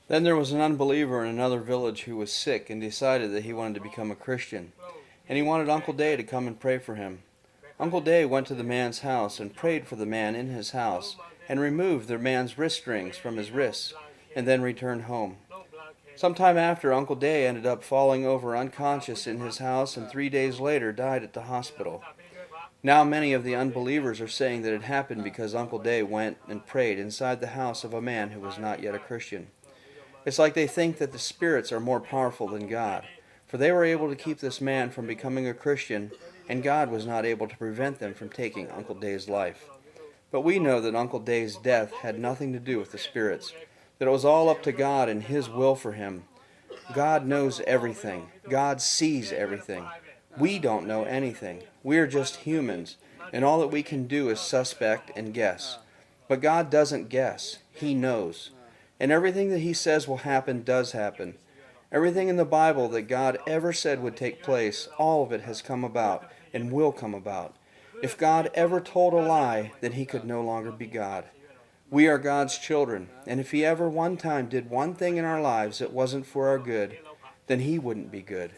Then there was an unbeliever in another village who was sick and decided that he wanted to become a Christian, and he wanted Uncle Day to come and pray for him. Uncle Day went to the man's house and prayed for the man in his house, and removed the man's wrist strings from his wrists, and then returned home. Some time after, Uncle Day ended up falling over unconscious in his house, and 3 days later died at the hospital. Now many of the unbelievers are saying that it happened because Uncle Day went and prayed inside the house of a man who was not yet a Christian. It's like they think that the spirits are more powerful than God, for they were able to keep this man from becoming a Christian, and God was not able to prevent them from taking Uncle Day's life. But we know that Uncle Day's death had nothing to do with the spirits, that it was all up to God and His will for him. God knows everything. God sees everything. We don't know anything. We are just humans, and all that we can do is suspect and guess. But God doesn't guess. He knows. And everything that He says will happen does happen. Everything in the Bible that God ever said would take place, all of it has come about and will come about. If God ever told a lie, then He could no longer be God. We are God's children, and if He ever one time did one thing in our lives that wasn't for our good, then He wouldn't be good.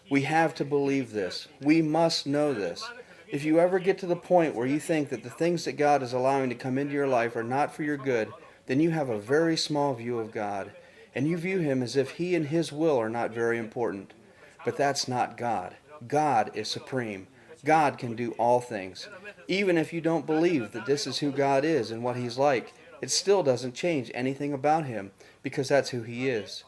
We have to believe this. We must know this. If you ever get to the point where you think that the things that God is allowing to come into your life are not for your good, then you have a very small view of God, and you view Him as if He and His will are not very important. But that's not God. God is supreme. God can do all things. Even if you don't believe that this is who God is and what He's like, it still doesn't change anything about Him, because that's who He is.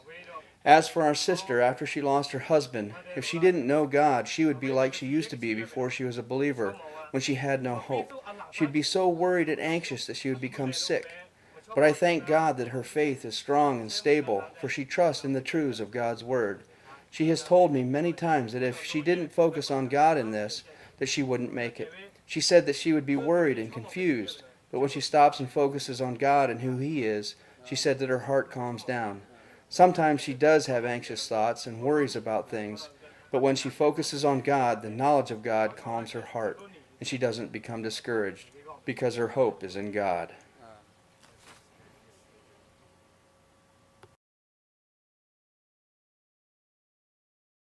As for our sister, after she lost her husband, if she didn't know God, she would be like she used to be before she was a believer, when she had no hope. She'd be so worried and anxious that she would become sick. But I thank God that her faith is strong and stable, for she trusts in the truths of God's Word. She has told me many times that if she didn't focus on God in this, that she wouldn't make it. She said that she would be worried and confused, but when she stops and focuses on God and who He is, she said that her heart calms down. Sometimes she does have anxious thoughts and worries about things, but when she focuses on God, the knowledge of God calms her heart, and she doesn't become discouraged, because her hope is in God.